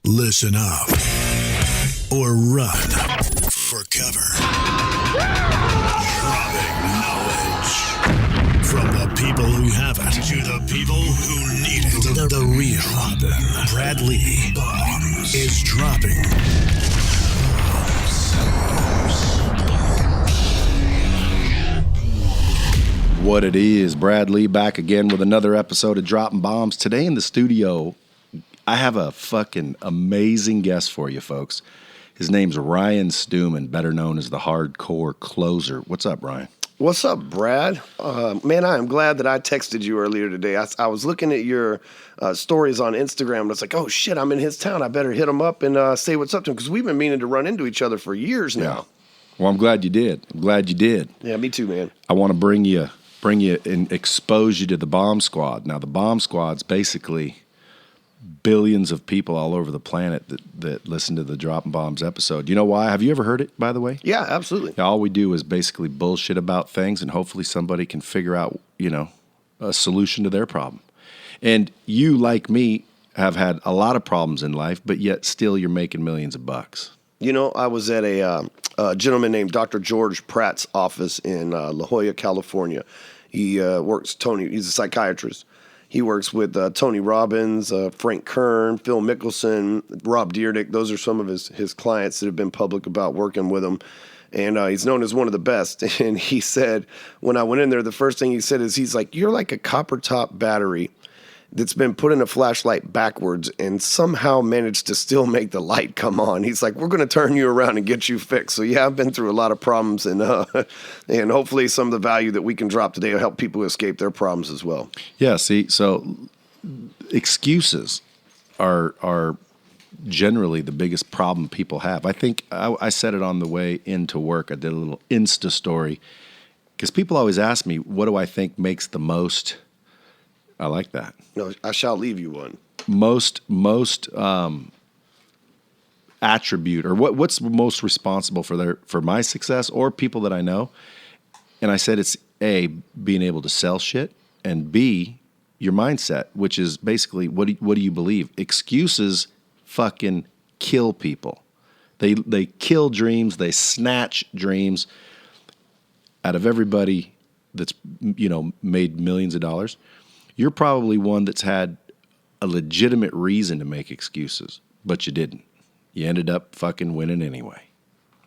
Listen up or run for cover. Dropping knowledge from the people who have it to the people who need it. The real Brad Lee is dropping What it is, Brad Lee back again with another episode of Dropping Bombs. Today in the studio, I have a fucking amazing guest for you folks. His name's Ryan Stewman, better known as the Hardcore Closer. What's up, Ryan? What's up, Brad? Man, I am glad that I texted you earlier today. I was looking at your stories on Instagram, and it's like, oh, shit, I'm in his town. I better hit him up and say what's up to him, because we've been meaning to run into each other for years now. Yeah. Well, I'm glad you did. Yeah, me too, man. I want to bring you and expose you to the Bomb Squad. Now, the Bomb Squad's basically billions of people all over the planet that listen to the Dropping Bombs episode. You know why? Have you ever heard it, by the way? Yeah, absolutely. Now, all we do is basically bullshit about things, and hopefully somebody can figure out, a solution to their problem. And you, like me, have had a lot of problems in life, but yet still you're making millions of bucks. You know, I was at a gentleman named Dr. George Pratt's office in La Jolla, California. He he's a psychiatrist. He works with Tony Robbins, Frank Kern, Phil Mickelson, Rob Dyrdek. Those are some of his clients that have been public about working with him. And he's known as one of the best. And he said, when I went in there, the first thing he said is, he's like, you're like a copper top battery that's been put in a flashlight backwards and somehow managed to still make the light come on. He's like, we're going to turn you around and get you fixed. So yeah, I've been through a lot of problems, and hopefully some of the value that we can drop today will help people escape their problems as well. Yeah, see, so excuses are generally the biggest problem people have. I think I said it on the way into work. I did a little Insta story, because people always ask me, what do I think makes the most... I like that. No, I shall leave you one. Most attribute, or what's most responsible for my success or people that I know? And I said it's A, being able to sell shit, and B, your mindset, which is basically what do you believe? Excuses fucking kill people. They kill dreams. They snatch dreams out of everybody that's made millions of dollars. You're probably one that's had a legitimate reason to make excuses, but you didn't. You ended up fucking winning anyway.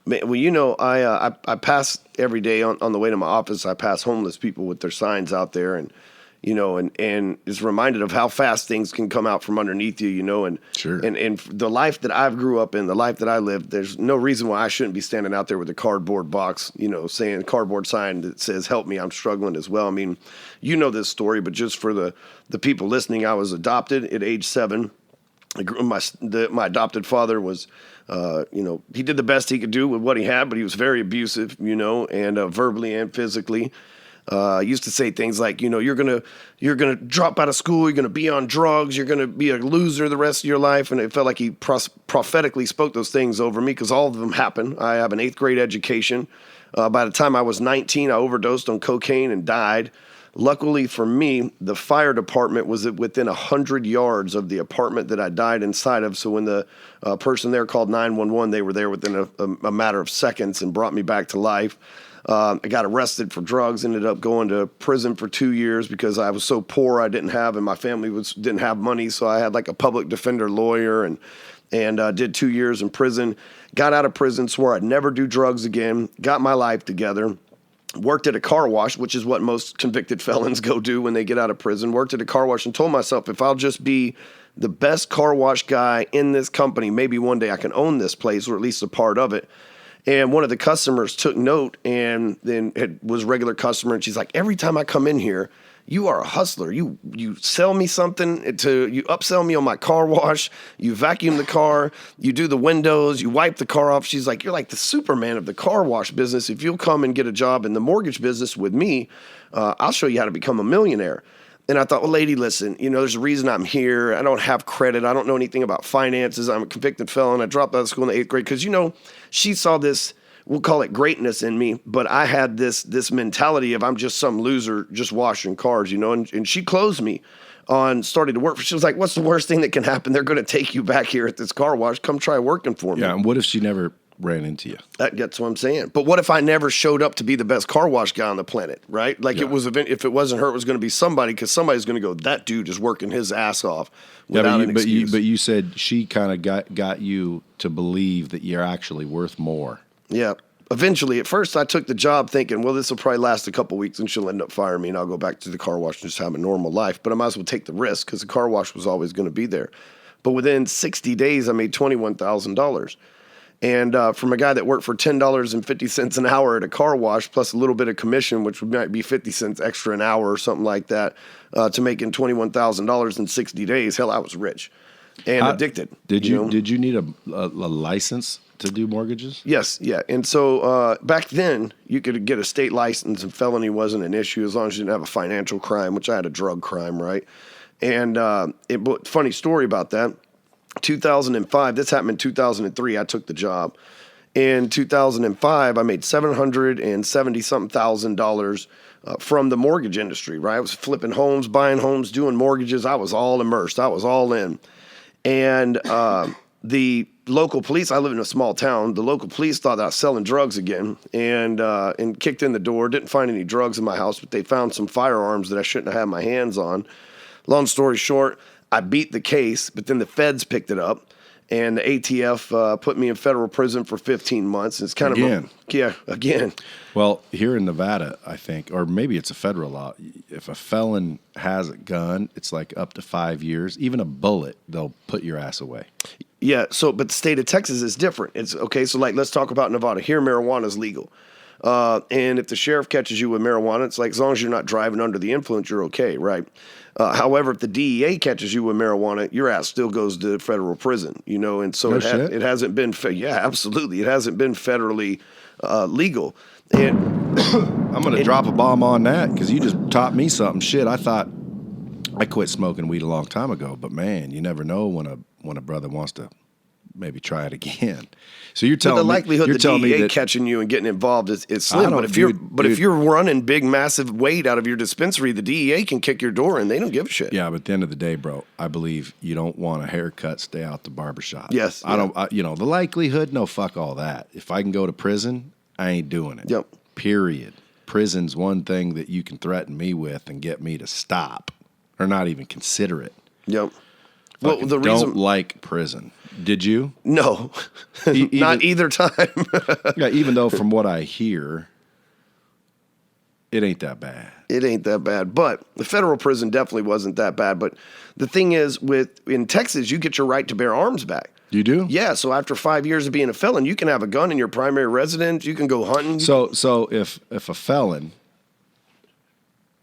Man, well, I pass every day on the way to my office. I pass homeless people with their signs out there, and is reminded of how fast things can come out from underneath you, and sure. And the life that I've grew up in, the life that I lived, there's no reason why I shouldn't be standing out there with a cardboard box, saying cardboard sign that says, help me, I'm struggling as well. I mean, you know this story, but just for the people listening, I was adopted at age 7. My adopted father was, he did the best he could do with what he had, but he was very abusive, and verbally and physically. Used to say things like, you're gonna drop out of school, you're gonna be on drugs, you're gonna be a loser the rest of your life, and it felt like he prophetically spoke those things over me, because all of them happened. I have an 8th grade education. By the time I was 19, I overdosed on cocaine and died. Luckily for me, the fire department was within 100 yards of the apartment that I died inside of. So when the person there called 911, they were there within a matter of seconds and brought me back to life. I got arrested for drugs, ended up going to prison for 2 years because I was so poor and my family didn't have money. So I had like a public defender lawyer and did 2 years in prison. Got out of prison, swore I'd never do drugs again, got my life together. Worked at a car wash, which is what most convicted felons go do when they get out of prison. Worked at a car wash and told myself, if I'll just be the best car wash guy in this company, maybe one day I can own this place, or at least a part of it. And one of the customers took note, and then it was a regular customer, and she's like, every time I come in here, you are a hustler. You sell me something, you upsell me on my car wash, you vacuum the car, you do the windows, you wipe the car off. She's like, you're like the Superman of the car wash business. If you'll come and get a job in the mortgage business with me, I'll show you how to become a millionaire. And I thought, well, lady, listen, there's a reason I'm here. I don't have credit. I don't know anything about finances. I'm a convicted felon. I dropped out of school in the 8th grade because, she saw this, we'll call it greatness in me, but I had this mentality of I'm just some loser just washing cars, and she closed me. on starting to work. She was like, what's the worst thing that can happen? They're going to take you back here at this car wash. Come try working for me. Yeah, and what if she never ran into you? That's what I'm saying. But what if I never showed up to be the best car wash guy on the planet, right? Like if it wasn't her, it was going to be somebody, because somebody's going to go, that dude is working his ass off without an excuse. But you said she kind of got you to believe that you're actually worth more. Yeah. Eventually, at first, I took the job thinking, well, this will probably last a couple weeks and she'll end up firing me and I'll go back to the car wash and just have a normal life. But I might as well take the risk because the car wash was always going to be there. But within 60 days, I made $21,000. And from a guy that worked for $10.50 an hour at a car wash, plus a little bit of commission, which might be 50 cents extra an hour or something like that, to making $21,000 in 60 days, hell, I was rich and addicted. Did you need a license to do mortgages? Yes, yeah. And so back then, you could get a state license and felony wasn't an issue as long as you didn't have a financial crime, which I had a drug crime, right? And funny story about that. 2005, this happened in 2003, I took the job. In 2005, I made $770-something thousand from the mortgage industry, right? I was flipping homes, buying homes, doing mortgages. I was all immersed. I was all in. And the local police, I live in a small town, the local police thought that I was selling drugs again and kicked in the door. Didn't find any drugs in my house, but they found some firearms that I shouldn't have had my hands on. Long story short, I beat the case, but then the feds picked it up, and the ATF put me in federal prison for 15 months. It's kind of again. Well, here in Nevada, I think, or maybe it's a federal law, if a felon has a gun, it's like up to 5 years. Even a bullet, they'll put your ass away. Yeah, but the state of Texas is different. It's okay, so like let's talk about Nevada. Here, marijuana is legal. And if the sheriff catches you with marijuana, it's like as long as you're not driving under the influence, you're okay, right? However, if the DEA catches you with marijuana, your ass still goes to federal prison, and so it hasn't been, absolutely. It hasn't been federally legal. And I'm going to drop a bomb on that because you just taught me something. Shit, I thought I quit smoking weed a long time ago, but man, you never know when a brother wants to maybe try it again. So you're telling the likelihood me, the DEA catching you and getting involved is slim. But if you're running big, massive weight out of your dispensary, the DEA can kick your door and they don't give a shit. Yeah, but at the end of the day, bro, I believe you don't want a haircut, stay out the barbershop. Yes. The likelihood, no, fuck all that. If I can go to prison, I ain't doing it. Yep. Period. Prison's one thing that you can threaten me with and get me to stop or not even consider it. Yep. Well, don't like prison. Did you? No, not either time. Yeah, even though from what I hear, it ain't that bad. It ain't that bad, but the federal prison definitely wasn't that bad. But the thing is, in Texas, you get your right to bear arms back. You do? Yeah. So after 5 years of being a felon, you can have a gun in your primary residence. You can go hunting. So if a felon,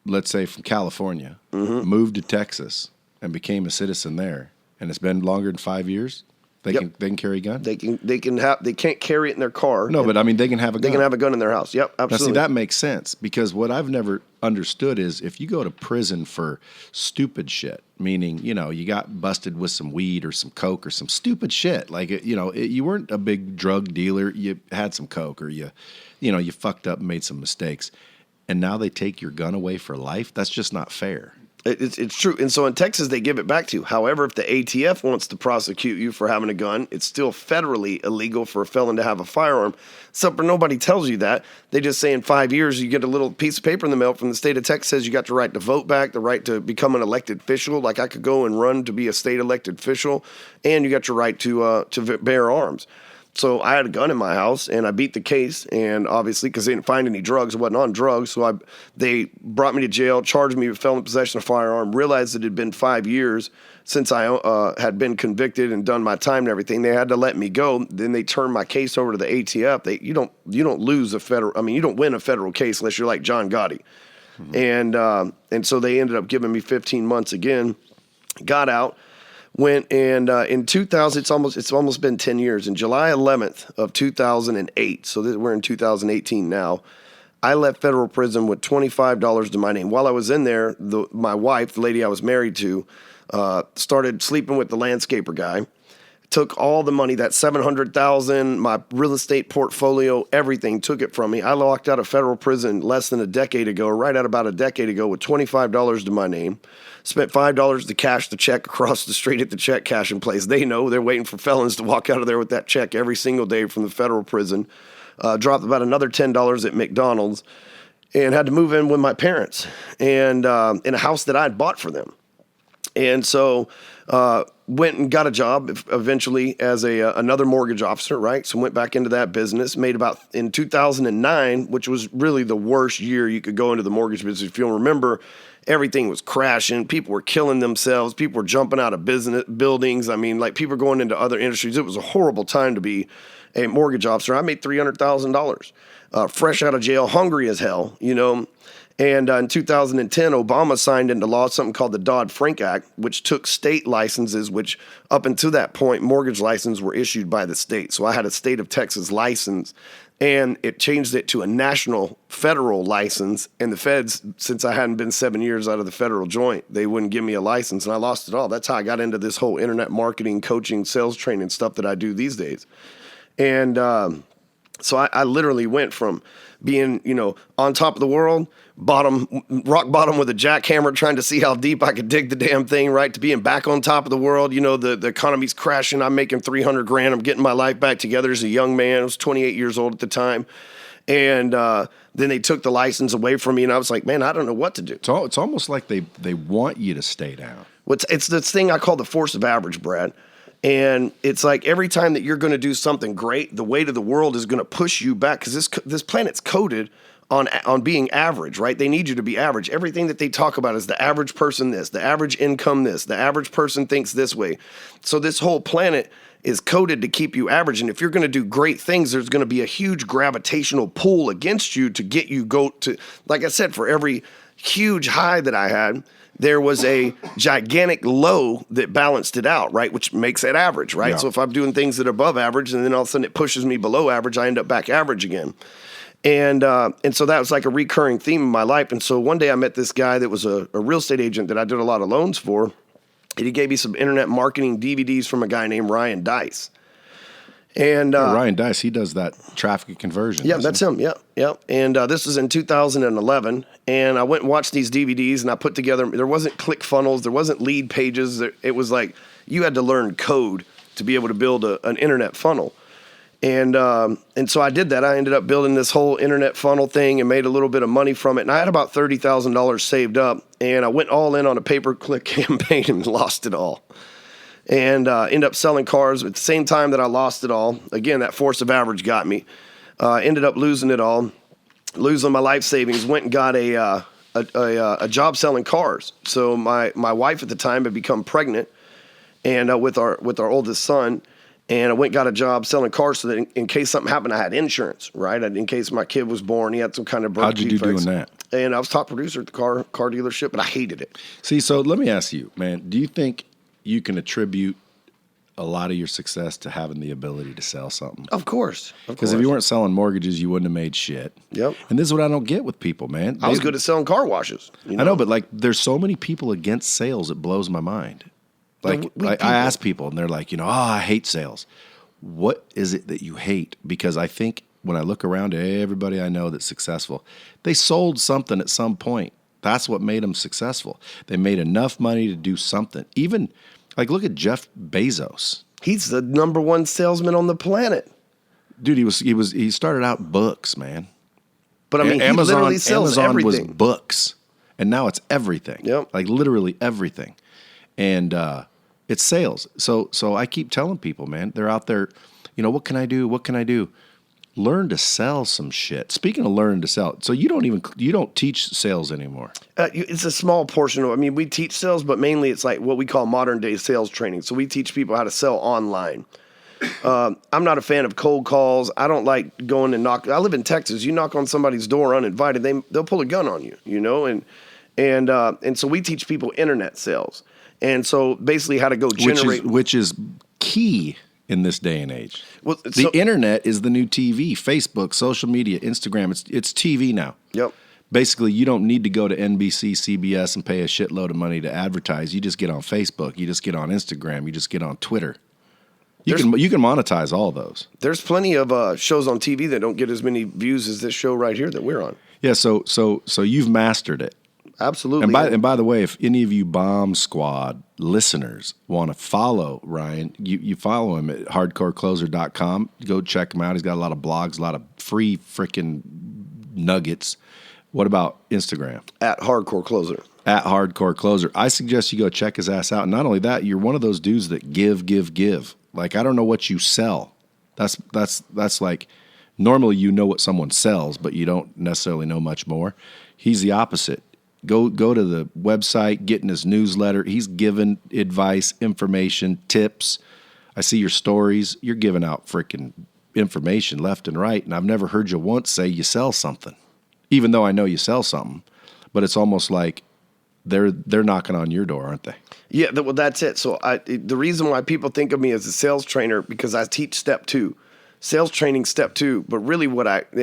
let's say from California, moved to Texas and became a citizen there, and it's been longer than 5 years, they can carry a gun. They can't carry it in their car. No, but I mean they can have a gun. They can have a gun in their house. Yep, absolutely. Now, see, that makes sense because what I've never understood is if you go to prison for stupid shit, meaning you got busted with some weed or some coke or some stupid shit, like you weren't a big drug dealer, you had some coke or you fucked up and made some mistakes, and now they take your gun away for life. That's just not fair. It's true. And so in Texas, they give it back to you. However, if the ATF wants to prosecute you for having a gun, it's still federally illegal for a felon to have a firearm. Except for nobody tells you that. They just say in 5 years, you get a little piece of paper in the mail from the state of Texas says you got the right to vote back, the right to become an elected official. Like I could go and run to be a state elected official, and you got your right to bear arms. So I had a gun in my house, and I beat the case, and obviously because they didn't find any drugs, I wasn't on drugs, so they brought me to jail, charged me with felon possession of a firearm, realized it had been 5 years since I had been convicted and done my time and everything. They had to let me go. Then they turned my case over to the ATF. You don't lose a federal. I mean, you don't win a federal case unless you're like John Gotti, and so they ended up giving me 15 months again. Got out. Went and in 2000, it's almost been 10 years. In July 11th of 2008, so we're in 2018 now, I left federal prison with $25 to my name. While I was in there, my wife, the lady I was married to, started sleeping with the landscaper guy. took all the money, that $700,000, my real estate portfolio, everything, took it from me. I walked out of federal prison less than a decade ago, right at about a decade ago, with $25 to my name. Spent $5 to cash the check across the street at the check cashing place. They know they're waiting for felons to walk out of there with that check every single day from the federal prison. Dropped about another $10 at McDonald's and had to move in with my parents and in a house that I'd bought for them. And so went and got a job eventually as another mortgage officer, right? So went back into that business, made about in 2009, which was really the worst year you could go into the mortgage business. If you'll remember, everything was crashing. People were killing themselves. People were jumping out of business buildings. I mean, like people were going into other industries. It was a horrible time to be a mortgage officer. I made $300,000 fresh out of jail, hungry as hell, you know. And in 2010, Obama signed into law something called the Dodd-Frank Act, which took state licenses, which up until that point, mortgage licenses were issued by the state. So I had a state of Texas license, and it changed it to a national federal license. And the feds, since I hadn't been 7 years out of the federal joint, they wouldn't give me a license, and I lost it all. That's how I got into this whole internet marketing, coaching, sales training stuff that I do these days. And so I literally went from being, you know, on top of the world, rock bottom with a jackhammer trying to see how deep I could dig the damn thing, right, to being back on top of the world. You know, the economy's crashing. I'm making $300,000. I'm getting my life back together as a young man. I was 28 years old at the time. And then they took the license away from me, and I was like, man, I don't know what to do. It's almost like they want you to stay down. It's this thing I call the force of average, Brad. And it's like every time that you're going to do something great, the weight of the world is going to push you back because this planet's coded on being average, right? They need you to be average. Everything that they talk about is the average person this, the average income this, the average person thinks this way. So this whole planet is coded to keep you average. And if you're going to do great things, there's going to be a huge gravitational pull against you to get you go to, like I said, for every huge high that I had, there was a gigantic low that balanced it out, right? Which makes it average, right? Yeah. So if I'm doing things that are above average and then all of a sudden it pushes me below average, I end up back average again. And so that was like a recurring theme in my life. And so one day I met this guy that was a real estate agent that I did a lot of loans for. And he gave me some internet marketing DVDs from a guy named Ryan Dice. And Ryan Dice, he does that traffic conversion. Yeah, that's him. Yeah. And this was in 2011. And I went and watched these DVDs, and I put together, there wasn't click funnels, there wasn't lead pages. It was like you had to learn code to be able to build an internet funnel. And so I did that. I ended up building this whole internet funnel thing and made a little bit of money from it. And I had about $30,000 saved up, and I went all in on a pay-per-click campaign and lost it all. And ended up selling cars at the same time that I lost it all. Again, that force of average got me. Ended up losing it all, losing my life savings. Went and got a job selling cars. So my wife at the time had become pregnant, and with our oldest son. And I went and got a job selling cars so that in case something happened, I had insurance, right? In case my kid was born, he had some kind of birth defects. How'd you do doing that? And I was top producer at the car dealership, but I hated it. See, so let me ask you, man, do you think you can attribute a lot of your success to having the ability to sell something? Of course. Because if you weren't selling mortgages, you wouldn't have made shit. Yep. And this is what I don't get with people, man. I was good at selling car washes. You know? I know, but like there's so many people against sales, it blows my mind. Like I ask people and they're like, I hate sales. What is it that you hate? Because I think when I look around at everybody I know that's successful, they sold something at some point. That's what made them successful. They made enough money to do something. Even like look at Jeff Bezos. He's the number one salesman on the planet. Dude, he started out books, man. But I mean, he literally sells everything. Was books, and now it's everything. Yep. Like literally everything. And it's sales. So I keep telling people, man, they're out there, what can I do? What can I do? Learn to sell some shit. Speaking of learning to sell, so you don't teach sales anymore. It's a small portion we teach sales, but mainly it's like what we call modern day sales training. So we teach people how to sell online. I'm not a fan of cold calls. I don't like going and knock. I live in Texas. You knock on somebody's door uninvited, they'll pull a gun on you, and so we teach people internet sales. And so basically how to go generate. Which is key in this day and age. Well, the internet is the new TV, Facebook, social media, Instagram. It's TV now. Yep. Basically, you don't need to go to NBC, CBS and pay a shitload of money to advertise. You just get on Facebook. You just get on Instagram. You just get on Twitter. You can monetize all those. There's plenty of shows on TV that don't get as many views as this show right here that we're on. Yeah, so you've mastered it. Absolutely. And by the way, if any of you Bomb Squad listeners want to follow Ryan, you follow him at hardcorecloser.com. Go check him out. He's got a lot of blogs, a lot of free freaking nuggets. What about Instagram? At Hardcore Closer. At Hardcore Closer. I suggest you go check his ass out. And not only that, you're one of those dudes that give. Like, I don't know what you sell. That's like, normally you know what someone sells, but you don't necessarily know much more. He's the opposite. Go to the website, get in his newsletter. He's giving advice, information, tips. I see your stories. You're giving out freaking information left and right, and I've never heard you once say you sell something, even though I know you sell something. But it's almost like they're knocking on your door, aren't they? Yeah, well, that's it. So the reason why people think of me as a sales trainer, because I teach step 2. Sales training step 2, but really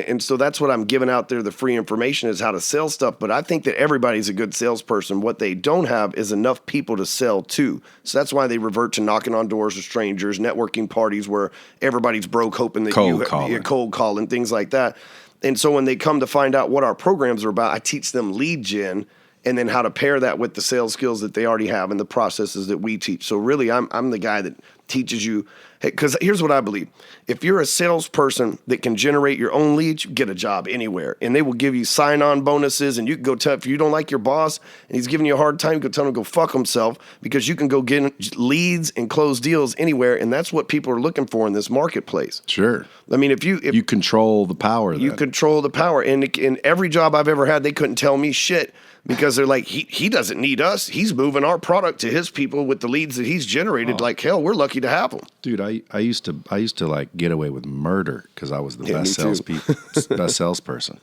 and so that's what I'm giving out there. The free information is how to sell stuff. But I think that everybody's a good salesperson. What they don't have is enough people to sell to. So that's why they revert to knocking on doors of strangers, networking parties where everybody's broke, hoping that cold calling, things like that. And so when they come to find out what our programs are about, I teach them lead gen and then how to pair that with the sales skills that they already have and the processes that we teach. So really, I'm the guy that teaches you. Because here's what I believe. If you're a salesperson that can generate your own leads, you get a job anywhere. And they will give you sign-on bonuses. And you can go tell, if you don't like your boss and he's giving you a hard time, you can tell him to go fuck himself, because you can go get leads and close deals anywhere. And that's what people are looking for in this marketplace. Sure. I mean, if you control the power. You control the power. And in every job I've ever had, they couldn't tell me shit. Because they're like, he doesn't need us. He's moving our product to his people with the leads that he's generated. Like, hell, we're lucky to have them. Dude, I used to like get away with murder because I was the best salesperson.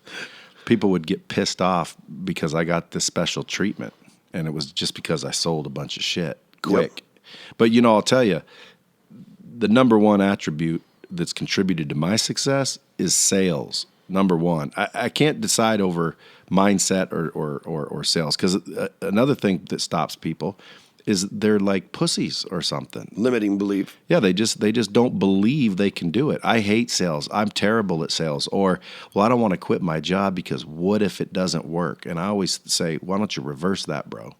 People would get pissed off because I got this special treatment, and it was just because I sold a bunch of shit quick. Yep. But I'll tell you, the number one attribute that's contributed to my success is sales. Number one, I can't decide over mindset or sales, because another thing that stops people is they're like pussies or something. Limiting belief. Yeah, they just don't believe they can do it. I hate sales. I'm terrible at sales. Or, well, I don't want to quit my job because what if it doesn't work? And I always say, why don't you reverse that, bro?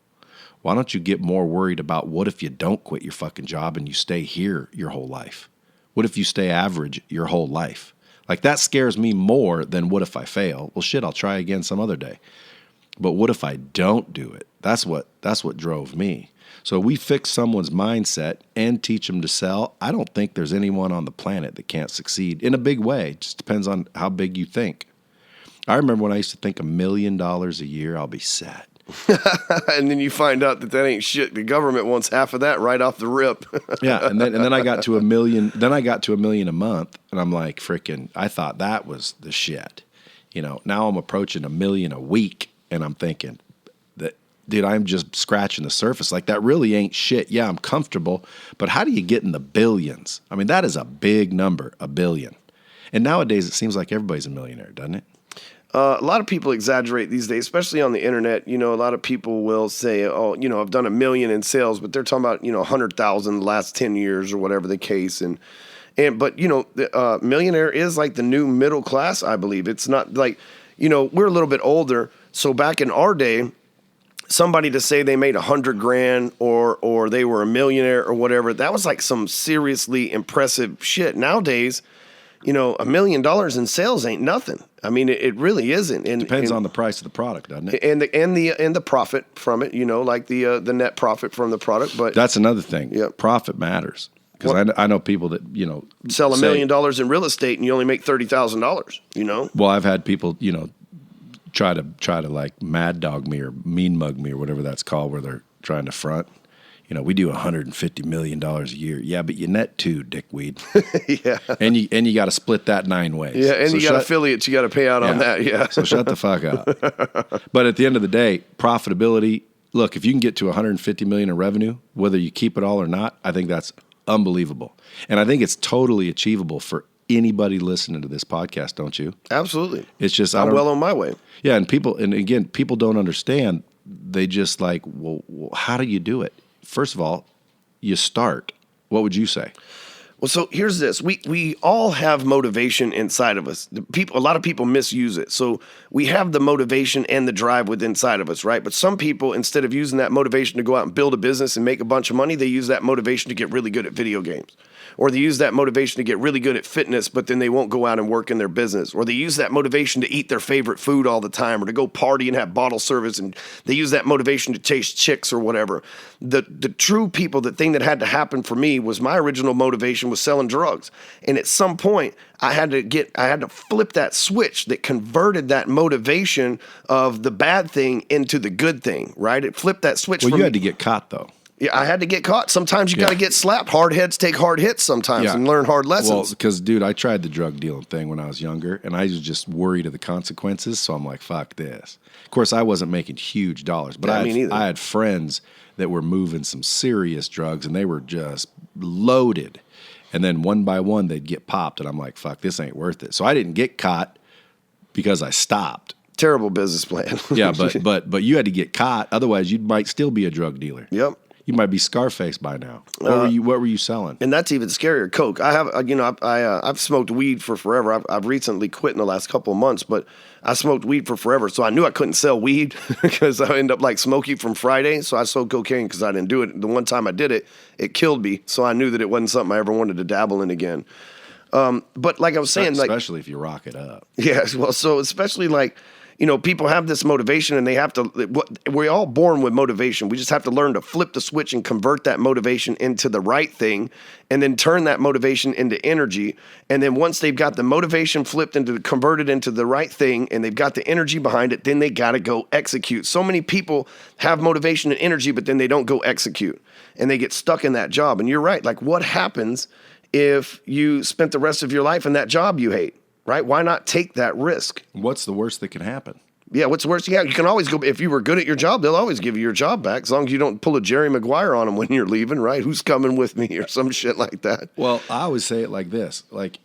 Why don't you get more worried about what if you don't quit your fucking job and you stay here your whole life? What if you stay average your whole life? Like, that scares me more than what if I fail? Well, shit, I'll try again some other day. But what if I don't do it? That's what drove me. So we fix someone's mindset and teach them to sell. I don't think there's anyone on the planet that can't succeed in a big way. It just depends on how big you think. I remember when I used to think $1 million a year, I'll be set. And then you find out that ain't shit. The government wants half of that right off the rip. Yeah, and then I got to $1 million. Then I got to $1 million a month, and I'm like, freaking! I thought that was the shit. Now I'm approaching $1 million a week, and I'm thinking that, dude, I'm just scratching the surface. Like, that really ain't shit. Yeah, I'm comfortable, but how do you get in the billions? I mean, that is a big number, $1 billion. And nowadays, it seems like everybody's a millionaire, doesn't it? A lot of people exaggerate these days, especially on the internet. A lot of people will say, oh, I've done $1 million in sales, but they're talking about, 100,000 the last 10 years or whatever the case. But the millionaire is like the new middle class, I believe. It's not like, we're a little bit older. So back in our day, somebody to say they made $100,000 or they were a millionaire or whatever, that was like some seriously impressive shit. Nowadays, $1 million in sales ain't nothing. I mean, it really isn't. And depends on the price of the product, doesn't it? And the profit from it, like the net profit from the product. But that's another thing. Yep. Profit matters, because I know people that sell $1 million in real estate and you only make $30,000. Well, I've had people try to like mad dog me or mean mug me or whatever that's called, where they're trying to front. We do $150 million a year. Yeah, but you net 2, dickweed. Yeah. And you got to split that 9 ways. Yeah, and so you got affiliates you got to pay out on that. Yeah. So shut the fuck up. But at the end of the day, profitability, look, if you can get to $150 million in revenue, whether you keep it all or not, I think that's unbelievable. And I think it's totally achievable for anybody listening to this podcast, don't you? Absolutely. It's just I'm well on my way. Yeah, and people don't understand. They just like, well, how do you do it? First of all, you start. What would you say? Well, so here's this. We all have motivation inside of us. A lot of people misuse it. So we have the motivation and the drive within inside of us, right? But some people, instead of using that motivation to go out and build a business and make a bunch of money, they use that motivation to get really good at video games. Or they use that motivation to get really good at fitness, but then they won't go out and work in their business. Or they use that motivation to eat their favorite food all the time, or to go party and have bottle service, and they use that motivation to chase chicks or whatever. The true people, the thing that had to happen for me was my original motivation was selling drugs. And at some point, I had to flip that switch that converted that motivation of the bad thing into the good thing, right? It flipped that switch. Well, you had to get caught, though. Yeah, I had to get caught. Sometimes you got to get slapped. Hard heads take hard hits sometimes and learn hard lessons. Well, because, dude, I tried the drug dealing thing when I was younger, and I was just worried of the consequences, so I'm like, fuck this. Of course, I wasn't making huge dollars, but I had friends that were moving some serious drugs, and they were just loaded. And then one by one, they'd get popped, and I'm like, fuck, this ain't worth it. So I didn't get caught because I stopped. Terrible business plan. Yeah, but you had to get caught. Otherwise, you might still be a drug dealer. Yep. You might be Scarface by now. What were you selling? And that's even scarier. Coke. I've smoked weed for forever. I've recently quit in the last couple of months, but I smoked weed for forever. So I knew I couldn't sell weed because I ended up like Smokey from Friday. So I sold cocaine because I didn't do it. The one time I did it, it killed me. So I knew that it wasn't something I ever wanted to dabble in again. But like I was saying, especially if you rock it up. Yeah. Well, so especially like, people have this motivation and they have to, we're all born with motivation. We just have to learn to flip the switch and convert that motivation into the right thing, and then turn that motivation into energy. And then once they've got the motivation converted into the right thing, and they've got the energy behind it, then they got to go execute. So many people have motivation and energy, but then they don't go execute, and they get stuck in that job. And you're right. Like, what happens if you spent the rest of your life in that job you hate? Right? Why not take that risk? What's the worst that can happen? Yeah, what's the worst? Yeah, you can always go. If you were good at your job, they'll always give you your job back, as long as you don't pull a Jerry Maguire on them when you're leaving, right? Who's coming with me or some shit like that? Well, I always say it like this. Like,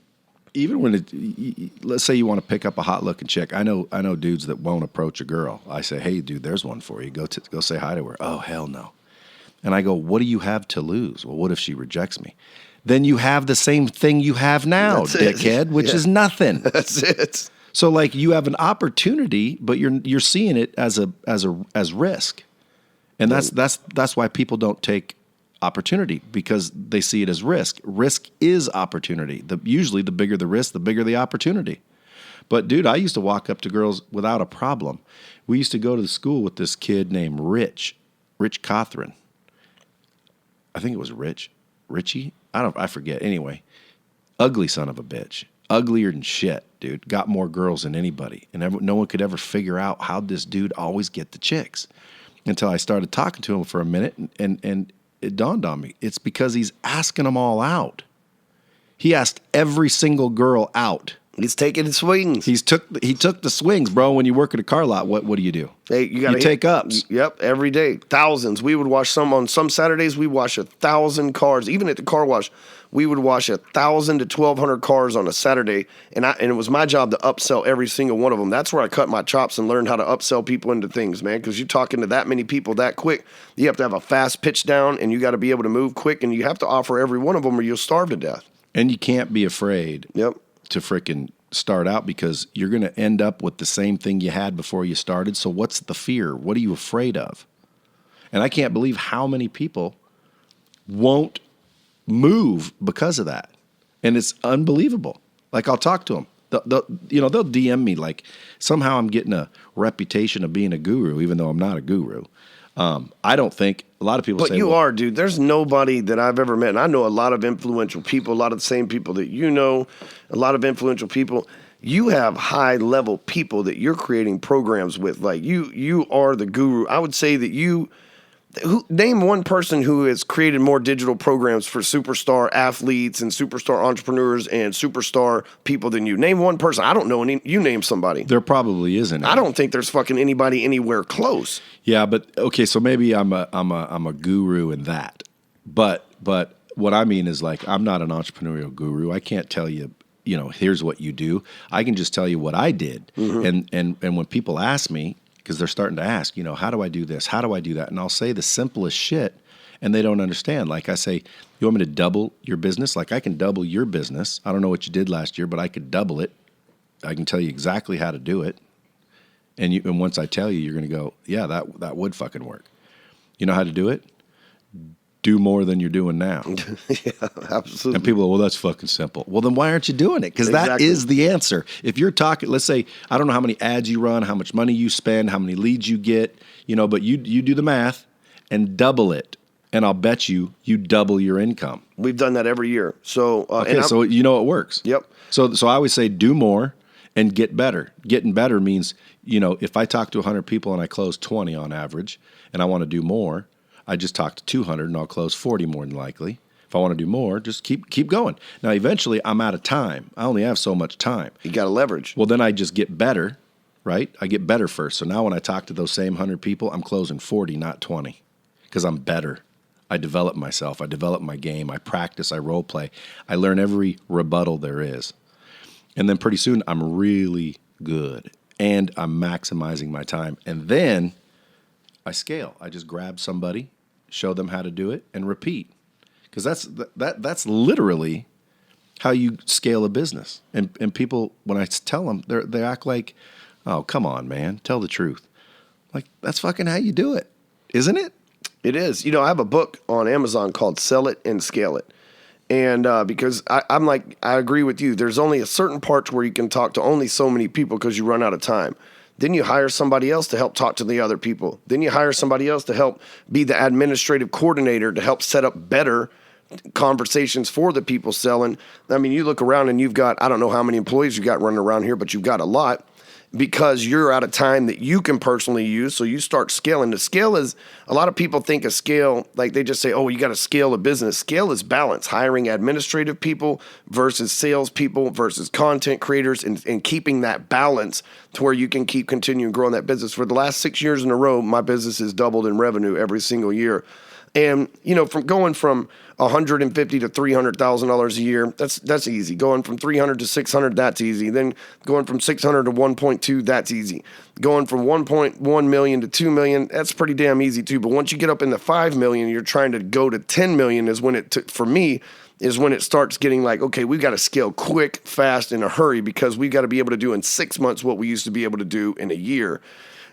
even when let's say you want to pick up a hot-looking chick. I know dudes that won't approach a girl. I say, hey, dude, there's one for you. Go say hi to her. Oh, hell no. And I go, what do you have to lose? Well, what if she rejects me? Then you have the same thing you have now, dickhead, which is nothing. That's it. So like you have an opportunity, but you're seeing it as risk, and that's why people don't take opportunity, because they see it as risk. Risk is opportunity. Usually the bigger the risk, the bigger the opportunity. But dude, I used to walk up to girls without a problem. We used to go to the school with this kid named Rich Cothran. I think it was Richie. I forget. Anyway, ugly son of a bitch. Uglier than shit, dude. Got more girls than anybody. And no one could ever figure out how this dude always get the chicks. Until I started talking to him for a minute, and it dawned on me. It's because he's asking them all out. He asked every single girl out. He's taking the swings. He took the swings, bro. When you work at a car lot, what do you do? Hey, you take ups. Yep, every day, thousands. We would wash on some Saturdays. We wash 1,000 cars. Even at the car wash, we would wash 1,000 to 1,200 cars on a Saturday, and it was my job to upsell every single one of them. That's where I cut my chops and learned how to upsell people into things, man. Because you're talking to that many people that quick, you have to have a fast pitch down, and you got to be able to move quick, and you have to offer every one of them, or you'll starve to death. And you can't be afraid. Yep. To frickin' start out, because you're going to end up with the same thing you had before you started. So what's the fear? What are you afraid of? And I can't believe how many people won't move because of that. And it's unbelievable. Like, I'll talk to them. They'll DM me like somehow I'm getting a reputation of being a guru, even though I'm not a guru. I don't think a lot of people say, but you are, dude. There's nobody that I've ever met, and I know a lot of influential people, a lot of the same people that you know, a lot of influential people. You have high-level people that you're creating programs with. Like, you are the guru. I would say that name one person who has created more digital programs for superstar athletes and superstar entrepreneurs and superstar people than you. Name one person. I don't know any. You name somebody. There probably isn't. I don't think there's fucking anybody anywhere close. Yeah, but okay, so maybe I'm a guru in that. But what I mean is, like, I'm not an entrepreneurial guru. I can't tell you, here's what you do. I can just tell you what I did. Mm-hmm. And when people ask me, because they're starting to ask, how do I do this? How do I do that? And I'll say the simplest shit, And they don't understand. Like I say, you want me to double your business? Like I can double your business. I don't know what you did last year, but I could double it. I can tell you exactly how to do it. And once I tell you, you're going to go, yeah, that would fucking work. You know how to do it? Do more than you're doing now. Yeah, absolutely. And people go, well, that's fucking simple. Well, then why aren't you doing it? Because that is the answer. If you're talking, let's say, I don't know how many ads you run, how much money you spend, how many leads you get, but you do the math and double it. And I'll bet you double your income. We've done that every year. So so you know it works. Yep. So I always say do more and get better. Getting better means, if I talk to 100 people and I close 20 on average, and I want to do more, I just talk to 200 and I'll close 40 more than likely. If I want to do more, just keep going. Now, eventually, I'm out of time. I only have so much time. You got to leverage. Well, then I just get better, right? I get better first. So now when I talk to those same 100 people, I'm closing 40, not 20, because I'm better. I develop myself. I develop my game. I practice. I role play. I learn every rebuttal there is. And then pretty soon I'm really good and I'm maximizing my time. And then I scale. I just grab somebody, show them how to do it, and repeat. Because that's literally how you scale a business. And people, when I tell them, they act like, oh, come on, man, tell the truth. Like, that's fucking how you do it, isn't it? It is. I have a book on Amazon called Sell It and Scale It. And because I'm like, I agree with you. There's only a certain parts where you can talk to only so many people because you run out of time. Then you hire somebody else to help talk to the other people. Then you hire somebody else to help be the administrative coordinator to help set up better conversations for the people selling. I mean, you look around and you've got, I don't know how many employees you got running around here, but you've got a lot. Because you're out of time that you can personally use, so you start scaling. The scale is, a lot of people think of scale, like they just say, oh, you got to scale a business. Scale is balance, hiring administrative people versus sales people versus content creators and keeping that balance to where you can keep continuing growing that business. For the last 6 years in a row, my business has doubled in revenue every single year. And, from going from $150,000 to $300,000 a year, that's easy. Going from 300 to 600, that's easy. Then going from 600 to 1.2, that's easy. Going from 1.1 million to 2 million, that's pretty damn easy too. But once you get up into 5 million, you're trying to go to 10 million is when for me, is when it starts getting like, okay, we've got to scale quick, fast, in a hurry because we've got to be able to do in 6 months what we used to be able to do in a year.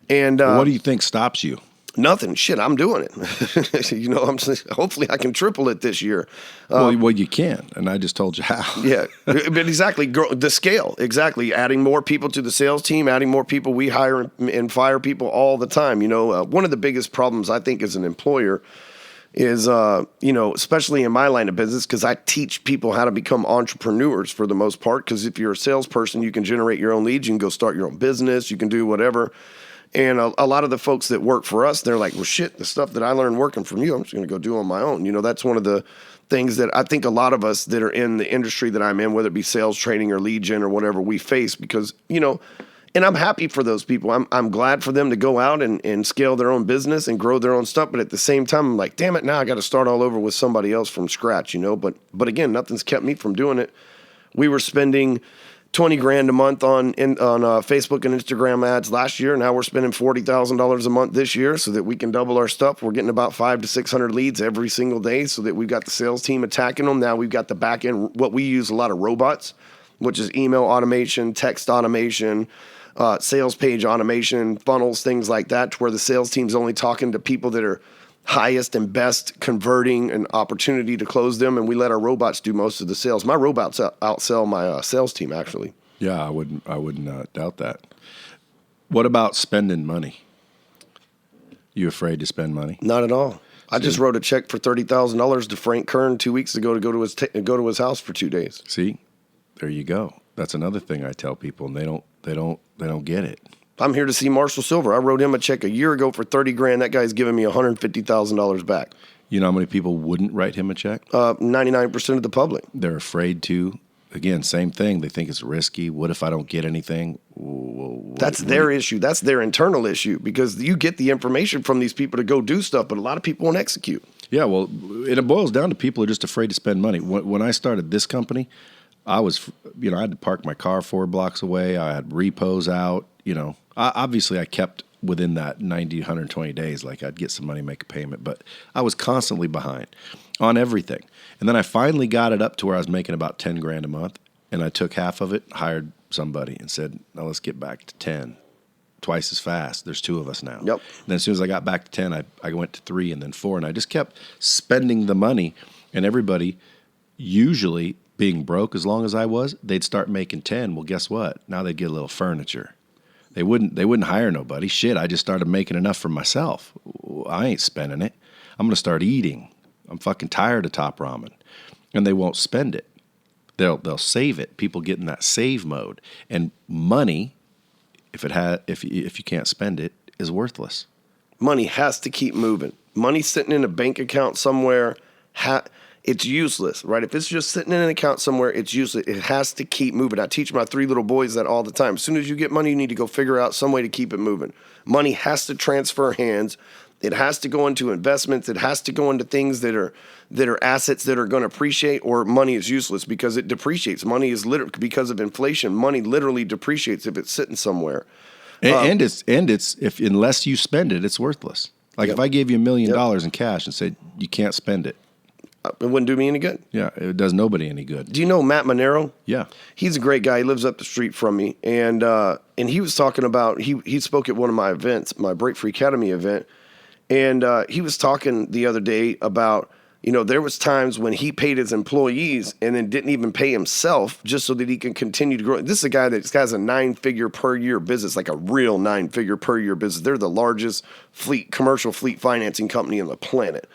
And what do you think stops you? Nothing. Shit, I'm doing it. Hopefully I can triple it this year. Well, you can, and I just told you how. Yeah, but exactly. The scale, exactly. Adding more people to the sales team, adding more people. We hire and fire people all the time. One of the biggest problems I think as an employer is, especially in my line of business, because I teach people how to become entrepreneurs for the most part. Because if you're a salesperson, you can generate your own leads. You can go start your own business. You can do whatever. And a lot of the folks that work for us, they're like, well, shit, the stuff that I learned working from you, I'm just going to go do on my own. That's one of the things that I think a lot of us that are in the industry that I'm in, whether it be sales training or lead gen or whatever, we face because, and I'm happy for those people. I'm glad for them to go out and scale their own business and grow their own stuff. But at the same time, I'm like, damn it, now I got to start all over with somebody else from scratch, But again, nothing's kept me from doing it. We were spending $20,000 a month on Facebook and Instagram ads last year. Now we're spending $40,000 a month this year so that we can double our stuff. We're getting about 500 to 600 leads every single day so that we've got the sales team attacking them. Now we've got the back end, what we use a lot of robots, which is email automation, text automation, sales page automation, funnels, things like that, to where the sales team's only talking to people that are highest and best converting an opportunity to close them, and we let our robots do most of the sales. My robots outsell my sales team, actually. Yeah, I wouldn't doubt that. What about spending money? You afraid to spend money? Not at all. I just wrote a check for $30,000 to Frank Kern 2 weeks ago to go to his house for 2 days. See, there you go. That's another thing I tell people, and they don't get it. I'm here to see Marshall Silver. I wrote him a check a year ago for $30,000. That guy's giving me $150,000 back. You know how many people wouldn't write him a check? 99% of the public. They're afraid to. Again, same thing. They think it's risky. What if I don't get anything? That's their issue. That's their internal issue because you get the information from these people to go do stuff, but a lot of people won't execute. Yeah, well, it boils down to people are just afraid to spend money. When I started this company, I was, I had to park my car 4 blocks away. I had repos out, obviously I kept within that 90, 120 days, like I'd get some money, make a payment. But I was constantly behind on everything. And then I finally got it up to where I was making about 10 grand a month. And I took half of it, hired somebody and said, now let's get back to 10. Twice as fast. There's 2 of us now. Yep. And then as soon as I got back to 10, I went to 3 and then 4. And I just kept spending the money. And everybody, usually being broke as long as I was, they'd start making 10. Well, guess what? Now they'd get a little furniture. They wouldn't hire nobody. Shit, I just started making enough for myself. I ain't spending it. I'm going to start eating. I'm fucking tired of Top Ramen. And they won't spend it. They'll save it. People get in that save mode. And money, if you can't spend it, is worthless. Money has to keep moving. Money sitting in a bank account somewhere, it's useless, right? If it's just sitting in an account somewhere, it's useless. It has to keep moving. I teach my 3 little boys that all the time. As soon as you get money, you need to go figure out some way to keep it moving. Money has to transfer hands. It has to go into investments. It has to go into things that are assets that are going to appreciate, or money is useless because it depreciates. Money is literally, because of inflation, money literally depreciates if it's sitting somewhere. And it's if unless you spend it, it's worthless. Like if I gave you $1 million in cash and said you can't spend it, it wouldn't do me any good. Yeah, it does nobody any good. Do you know Matt Monero? Yeah, he's a great guy. He lives up the street from me, and he was talking about he spoke at one of my events, my Break Free Academy event, and he was talking the other day about, there was times when he paid his employees and then didn't even pay himself just so that he can continue to grow. This is a guy that has a 9-figure per year business, like a real 9-figure per year business. They're the largest commercial fleet financing company on the planet.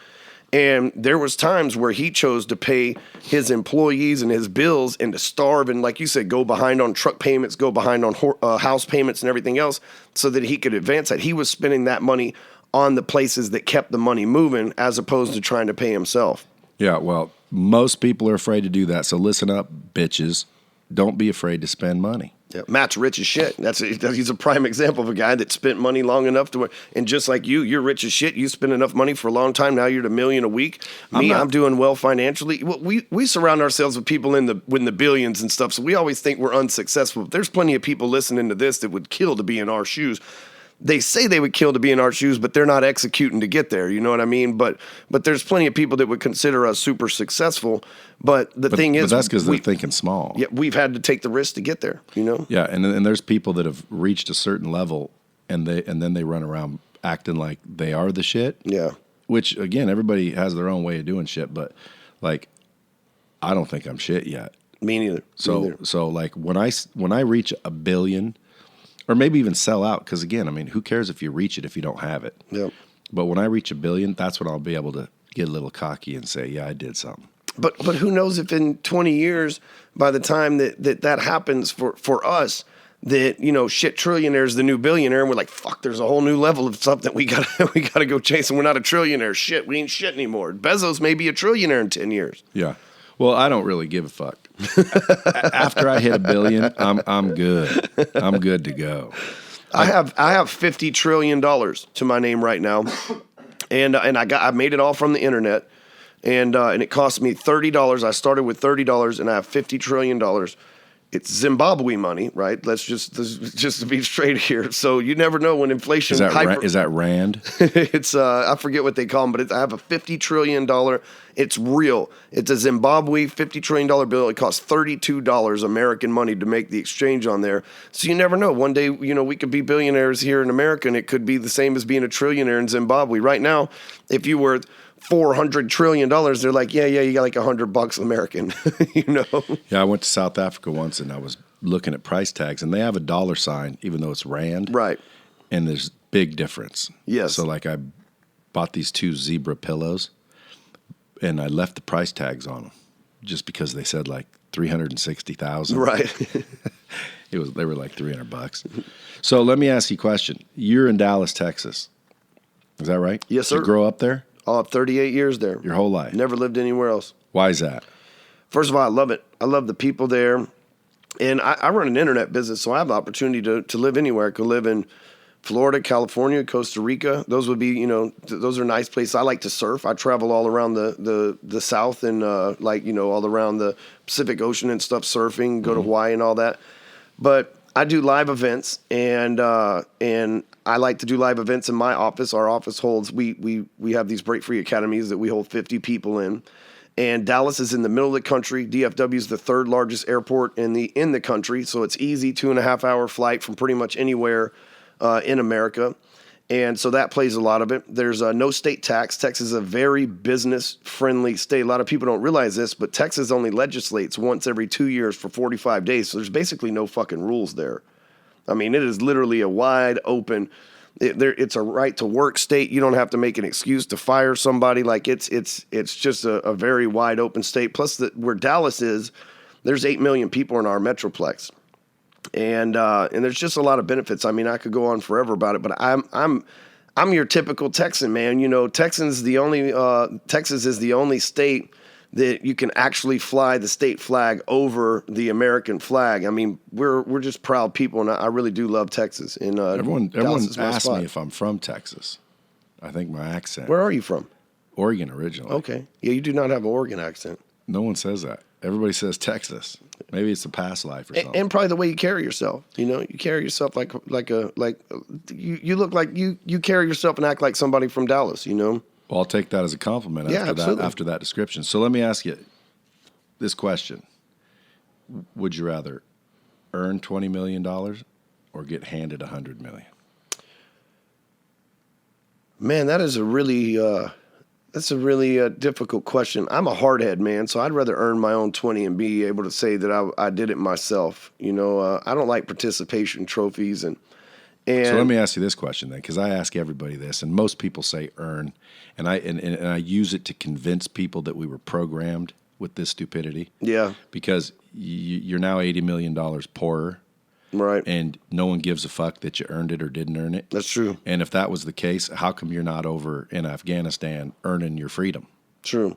And there was times where he chose to pay his employees and his bills and to starve and, like you said, go behind on truck payments, go behind on house payments and everything else so that he could advance that. He was spending that money on the places that kept the money moving as opposed to trying to pay himself. Yeah, well, most people are afraid to do that. So listen up, bitches. Don't be afraid to spend money. Yeah, Matt's rich as shit. He's a prime example of a guy that spent money long enough to, and just like you're rich as shit. You spend enough money for a long time. Now you're at $1 million a week. I'm doing well financially. We surround ourselves with people in the billions and stuff. So we always think we're unsuccessful. There's plenty of people listening to this that would kill to be in our shoes. They say they would kill to be in our shoes, but they're not executing to get there. You know what I mean? But there's plenty of people that would consider us super successful. But the thing is, that's because they're thinking small. Yeah, we've had to take the risk to get there. Yeah, and there's people that have reached a certain level, and then they run around acting like they are the shit. Yeah. Which again, everybody has their own way of doing shit, but like, I don't think I'm shit yet. Me neither. So like when I reach $1 billion. Or maybe even sell out, because again, I mean, who cares if you reach it if you don't have it? Yep. But when I reach $1 billion, that's when I'll be able to get a little cocky and say, yeah, I did something. But who knows if in 20 years, by the time that happens for us, that shit, trillionaire is the new billionaire, and we're like, fuck, there's a whole new level of something we gotta go chase, and we're not a trillionaire. Shit, we ain't shit anymore. Bezos may be a trillionaire in 10 years. Yeah. Well, I don't really give a fuck. After I hit $1 billion, I'm good. I'm good to go. I have $50 trillion to my name right now, and I made it all from the internet, and it cost me $30. I started with $30, and I have $50 trillion. It's Zimbabwe money, right? Let's just to be straight here. So you never know when inflation is that rand? It's I forget what they call them, but I have a $50 trillion. It's real. It's a Zimbabwe $50 trillion bill. It costs $32 American money to make the exchange on there. So you never know. One day, we could be billionaires here in America, and it could be the same as being a trillionaire in Zimbabwe. Right now, if you were $400 trillion, they're like, yeah, you got like $100 American, Yeah, I went to South Africa once, and I was looking at price tags, and they have a dollar sign, even though it's rand. Right. And there's big difference. Yes. So like I bought these 2 zebra pillows, and I left the price tags on them just because they said like 360,000. Right. They were like $300. So let me ask you a question. You're in Dallas, Texas. Is that right? Yes, sir. Did you grow up there? I'll have 38 years there. Your whole life? Never lived anywhere else. Why is that? First of all, I love it. I love the people there. And I run an internet business, so I have the opportunity to live anywhere. I could live in Florida, California, Costa Rica. Those would be, those are nice places. I like to surf. I travel all around the South and all around the Pacific Ocean and stuff, surfing, go to Hawaii and all that. But I do live events, and I like to do live events in my office. Our office holds, we have these break free academies that we hold 50 people in. And Dallas is in the middle of the country. DFW is the third largest airport in the country. So it's easy, 2.5 hour flight from pretty much anywhere in America. And so that plays a lot of it. There's no state tax. Texas is a very business-friendly state. A lot of people don't realize this, but Texas only legislates once every 2 years for 45 days. So there's basically no fucking rules there. I mean, it is literally a wide open. It's a right to work state. You don't have to make an excuse to fire somebody. Like it's just a very wide open state. Plus, where Dallas is, there's 8 million people in our metroplex. And there's just a lot of benefits. I mean, I could go on forever about it, but I'm your typical Texan, man. You know, Texas is the only state that you can actually fly the state flag over the American flag. I mean, we're just proud people, and I really do love Texas. And everyone asks me if I'm from Texas. I think my accent. Where are you from? Oregon originally. Okay, yeah, you do not have an Oregon accent. No one says that. Everybody says Texas. Maybe it's a past life or something. And probably the way you carry yourself. You know, you carry yourself like you look like you carry yourself and act like somebody from Dallas. You know. Well, I'll take that as a compliment after that description. So let me ask you this question: would you rather earn $20 million or get handed $100 million? Man, that is a really difficult question. I'm a hardhead, man, so I'd rather earn my own 20 and be able to say that I did it myself. You know, I don't like participation trophies and. So let me ask you this question then, because I ask everybody this, and most people say earn, and I use it to convince people that we were programmed with this stupidity. Yeah. Because you're now $80 million poorer. Right. And no one gives a fuck that you earned it or didn't earn it. That's true. And if that was the case, how come you're not over in Afghanistan earning your freedom? True.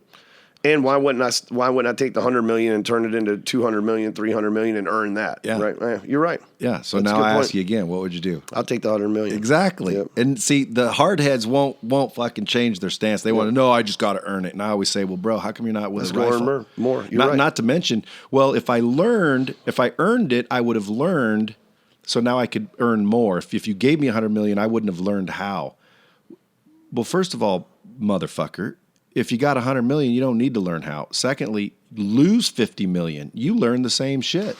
And why wouldn't I take the $100 million and turn it into $200 million, $300 million and earn that? Yeah. Right. You're right. Yeah. So That's now I ask you again, what would you do? I'll take the $100 million. Exactly. Yep. And see, the hardheads won't fucking change their stance. They want to know, I just got to earn it. And I always say, well, bro, how come you're not with a rifle? Let's go more. You're right. Not to mention, well, if I earned it, I would have learned. So now I could earn more. If you gave me $100 million, I wouldn't have learned how. Well, first of all, motherfucker, if you got $100 million, you don't need to learn how. Secondly, lose $50 million. You learn the same shit,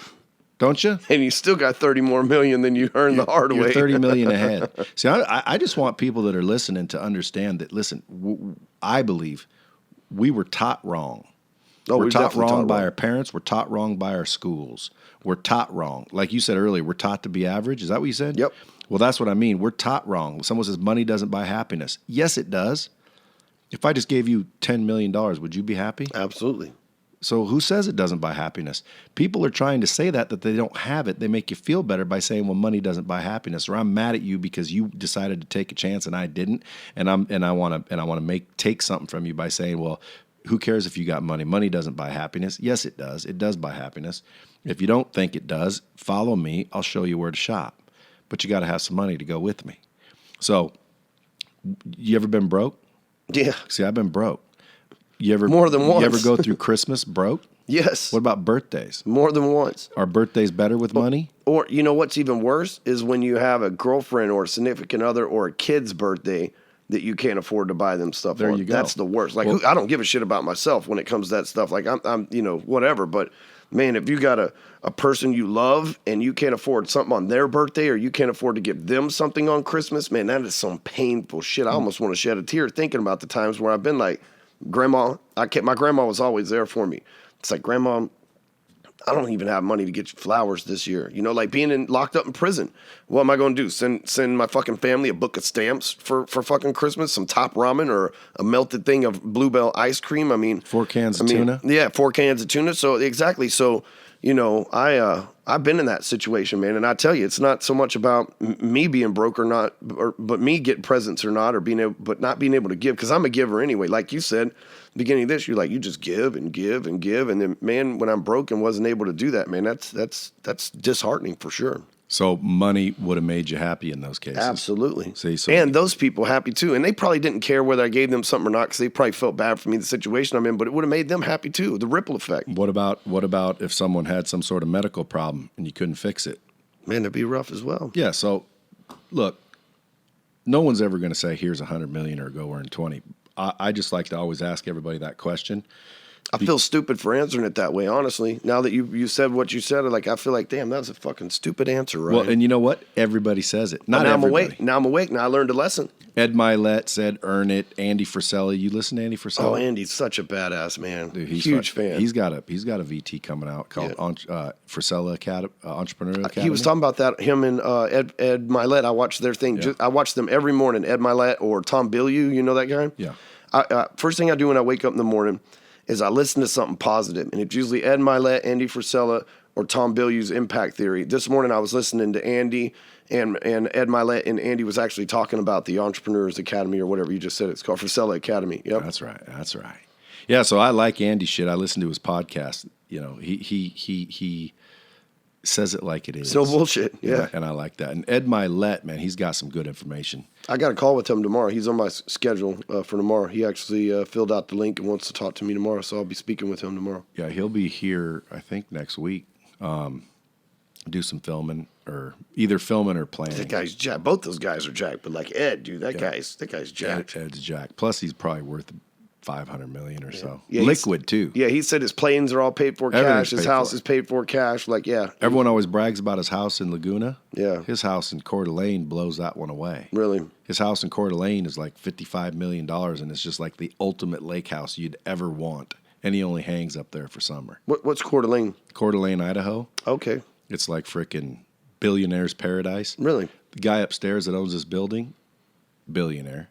don't you? And you still got $30 more million than you earned the hard way. You're $30 million ahead. See, I just want people that are listening to understand that, listen, I believe we were taught wrong. Oh, we're taught wrong by our parents. We're taught wrong by our schools. We're taught wrong. Like you said earlier, we're taught to be average. Is that what you said? Yep. Well, that's what I mean. We're taught wrong. Someone says money doesn't buy happiness. Yes, it does. If I just gave you $10 million, would you be happy? Absolutely. So who says it doesn't buy happiness? People are trying to say that they don't have it. They make you feel better by saying, well, money doesn't buy happiness, or I'm mad at you because you decided to take a chance and I didn't. And I want to take something from you by saying, well, who cares if you got money? Money doesn't buy happiness. Yes, it does. It does buy happiness. If you don't think it does, follow me. I'll show you where to shop. But you got to have some money to go with me. So, you ever been broke? Yeah. See, I've been broke. You ever more than once? You ever go through Christmas broke? Yes. What about birthdays? More than once. Are birthdays better with money? Or you know what's even worse is when you have a girlfriend or a significant other or a kid's birthday that you can't afford to buy them stuff. There on. you go. That's the worst. Like I don't give a shit about myself when it comes to that stuff. Like I'm whatever. But man, if you got a person you love and you can't afford something on their birthday, or you can't afford to give them something on Christmas, man, that is some painful shit. I almost want to shed a tear thinking about the times where I've been like, Grandma, my grandma was always there for me. It's like, Grandma, I don't even have money to get you flowers this year. You know, like being locked up in prison. What am I going to do? Send my fucking family a book of stamps for fucking Christmas, some Top Ramen, or a melted thing of Bluebell ice cream? I mean, 4 cans of tuna? Yeah, 4 cans of tuna. So exactly. So, you know, I've been in that situation, man. And I tell you, it's not so much about me being broke or not, but me getting presents or not, but not being able to give, because I'm a giver anyway. Like you said, beginning of this, you're like, you just give and give and give. And then, man, when I'm broke and wasn't able to do that, man, that's disheartening for sure. So money would have made you happy in those cases. Absolutely. See, and those people happy too. And they probably didn't care whether I gave them something or not, because they probably felt bad for me, the situation I'm in, but it would have made them happy too, the ripple effect. What about if someone had some sort of medical problem and you couldn't fix it? Man, it'd be rough as well. Yeah, so look, no one's ever going to say, here's 100 million or go earn 20. I just like to always ask everybody that question. I feel stupid for answering it that way, honestly. Now that you said what you said, I feel like, damn, that was a fucking stupid answer, Ryan. Well, and you know what? Everybody says it. Not now everybody. I'm awake. Now I'm awake. Now I learned a lesson. Ed Milet said, earn it. Andy Frisella. You listen to Andy Frisella? Oh, Andy's such a badass, man. Dude, he's huge fan. He's got a VT coming out called Frisella Academy, Entrepreneur Academy. He was talking about that, him and Ed Milet. I watch their thing. Yeah. I watch them every morning, Ed Milet or Tom Bilyeu. You know that guy? Yeah. First thing I do when I wake up in the morning is I listen to something positive, and it's usually Ed Milet, Andy Frisella, or Tom Bilyeu's Impact Theory. This morning I was listening to Andy and Ed Milet, and Andy was actually talking about the Entrepreneurs Academy or whatever you just said. It's called Frisella Academy. Yep. That's right. Yeah, so I like Andy shit. I listen to his podcast. You know, he says it like it is. It's no bullshit. Yeah. And I like that. And Ed Milet, man, he's got some good information. I got a call with him tomorrow. He's on my schedule for tomorrow. He actually filled out the link and wants to talk to me tomorrow, so I'll be speaking with him tomorrow. Yeah, he'll be here, I think, next week. Do some filming, or either filming or planning. That guy's jacked. Both those guys are jacked, but like Ed, dude, that guy's jacked. Ed's jacked. Plus, he's probably worth $500 million or so. Yeah, Liquid too. Yeah, he said his planes are all paid for cash. His house is paid for cash. Like, yeah. Everyone always brags about his house in Laguna. Yeah. His house in Coeur d'Alene blows that one away. Really? His house in Coeur d'Alene is like $55 million, and it's just like the ultimate lake house you'd ever want. And he only hangs up there for summer. What's Coeur d'Alene? Coeur d'Alene, Idaho. Okay. It's like freaking billionaire's paradise. Really? The guy upstairs that owns this building, billionaire.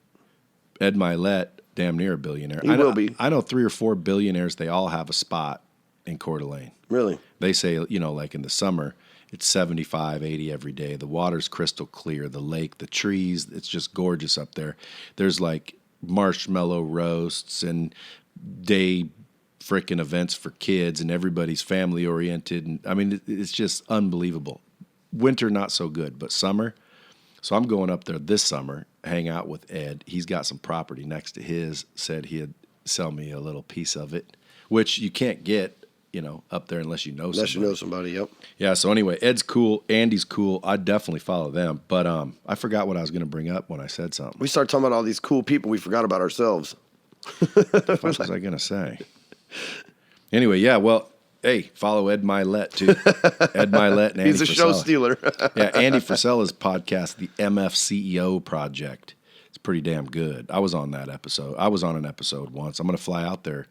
Ed Milet, damn near a billionaire. He will be. I know 3 or 4 billionaires. They all have a spot in Coeur d'Alene. Really? They say, like in the summer, it's 75, 80 every day. The water's crystal clear. The lake, the trees, it's just gorgeous up there. There's like marshmallow roasts and day freaking events for kids, and everybody's family oriented. And I mean, it's just unbelievable. Winter, not so good, but summer. So I'm going up there this summer, hang out with Ed. He's got some property next to his, said he'd sell me a little piece of it, which you can't get, up there unless you know somebody. Unless you know somebody, yep. Yeah, so anyway, Ed's cool, Andy's cool. I'd definitely follow them. But I forgot what I was going to bring up when I said something. We started talking about all these cool people. We forgot about ourselves. What was I going to say? Anyway, yeah, well, hey, follow Ed Milet, too. Ed Milet and Andy He's a Frisella. show stealer. Yeah, Andy Frisella's podcast, the MFCEO Project. It's pretty damn good. I was on that episode. I was on an episode once. I'm going to fly out there,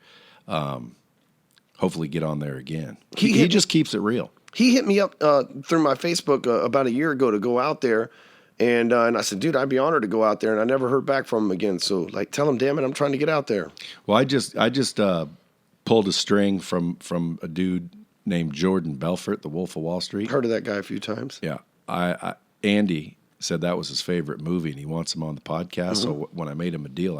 hopefully get on there again. He just keeps it real. He hit me up through my Facebook about a year ago to go out there. And I said, dude, I'd be honored to go out there. And I never heard back from him again. So, tell him, damn it, I'm trying to get out there. Well, I just pulled a string from a dude named Jordan Belfort, the Wolf of Wall Street. Heard of that guy a few times. Yeah. Andy said that was his favorite movie, and he wants him on the podcast. Mm-hmm. So when I made him a deal,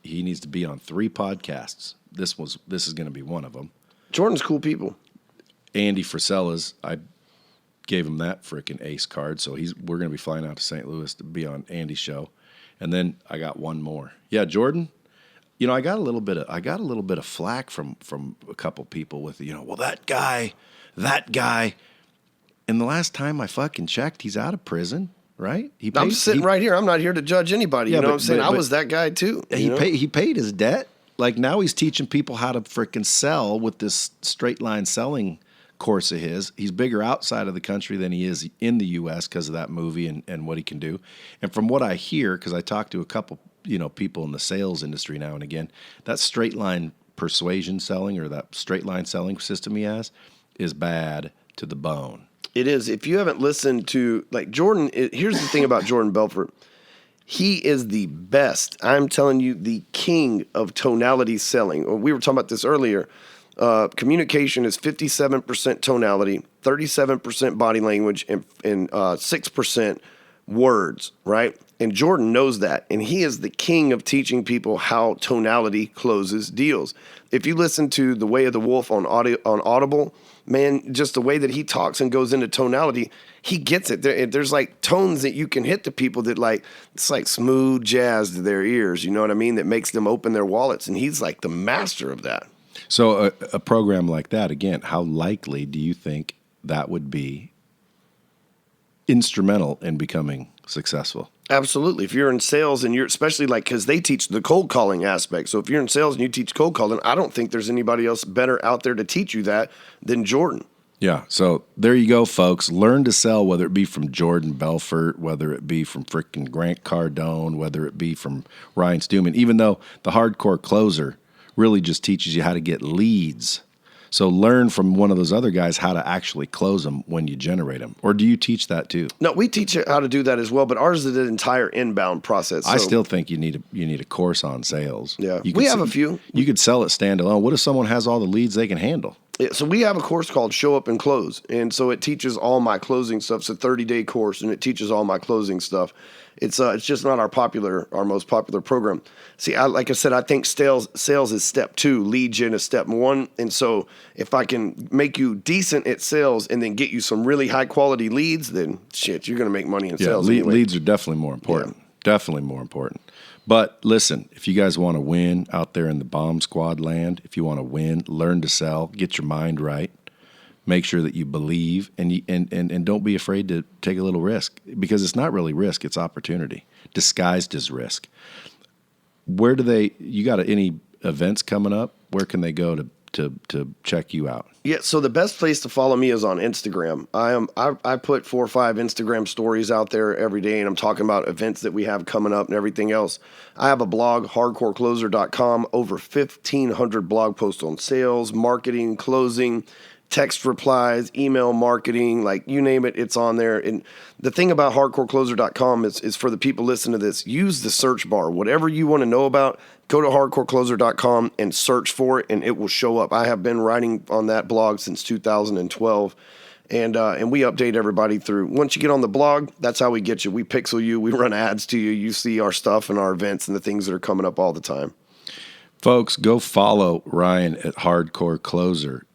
he needs to be on 3 podcasts. This is going to be one of them. Jordan's cool people. Andy Frisella's, I gave him that freaking ace card, so we're going to be flying out to St. Louis to be on Andy's show. And then I got one more. Yeah, Jordan. I got a little bit of flack from a couple people with, well, that guy. And the last time I fucking checked, he's out of prison, right? I'm sitting right here. I'm not here to judge anybody. Yeah, you know what I'm saying? I was that guy too. He paid his debt. Like now he's teaching people how to freaking sell with this straight line selling course of his. He's bigger outside of the country than he is in the U.S. because of that movie and what he can do. And from what I hear, because I talked to a couple people in the sales industry now and again, that straight line persuasion selling or that straight line selling system he has is bad to the bone. It is. If you haven't listened to Jordan, here's the thing about Jordan Belfort. He is the best. I'm telling you, the king of tonality selling. We were talking about this earlier. Communication is 57% tonality, 37% body language, and 6% words, right? And Jordan knows that, and he is the king of teaching people how tonality closes deals. If you listen to The Way of the Wolf on Audible, man, just the way that he talks and goes into tonality, he gets it. There's tones that you can hit to people that it's like smooth jazz to their ears, you know what I mean? That makes them open their wallets, and he's the master of that. So a program like that, again, how likely do you think that would be instrumental in becoming successful. Absolutely. If you're in sales and you're especially like, because they teach the cold calling aspect. So if you're in sales and you teach cold calling, I don't think there's anybody else better out there to teach you that than Jordan. Yeah. So there you go, folks. Learn to sell, whether it be from Jordan Belfort, whether it be from freaking Grant Cardone, whether it be from Ryan Stewman, even though the hardcore closer really just teaches you how to get leads. So learn from one of those other guys how to actually close them when you generate them. Or do you teach that too? No, we teach how to do that as well, but ours is an entire inbound process. I still think you need a course on sales. Yeah, we have a few. You could sell it standalone. What if someone has all the leads they can handle? Yeah, so we have a course called Show Up and Close, and so it teaches all my closing stuff. It's a 30-day course, and it teaches all my closing stuff. It's just not our most popular program. See, like I said, I think sales is step 2, lead gen is step 1, and so if I can make you decent at sales and then get you some really high quality leads, then shit, you're going to make money in sales. Anyway. Leads are definitely more important. Yeah. Definitely more important. But listen, if you guys want to win out there in the bomb squad land, if you want to win, learn to sell, get your mind right, make sure that you believe, and don't be afraid to take a little risk, because it's not really risk, it's opportunity disguised as risk. You got any events coming up? Where can they go to check you out? Yeah, so the best place to follow me is on Instagram. I put 4 or 5 Instagram stories out there every day, and I'm talking about events that we have coming up and everything else. I have a blog, hardcorecloser.com, over 1,500 blog posts on sales, marketing, closing, text replies, email marketing, like you name it, it's on there. And the thing about hardcorecloser.com is for the people listening to this, use the search bar. Whatever you want to know about, go to hardcorecloser.com and search for it, and it will show up. I have been writing on that blog since 2012, and we update everybody through. Once you get on the blog, that's how we get you. We pixel you. We run ads to you. You see our stuff and our events and the things that are coming up all the time. Folks, go follow Ryan at Hardcore Closer.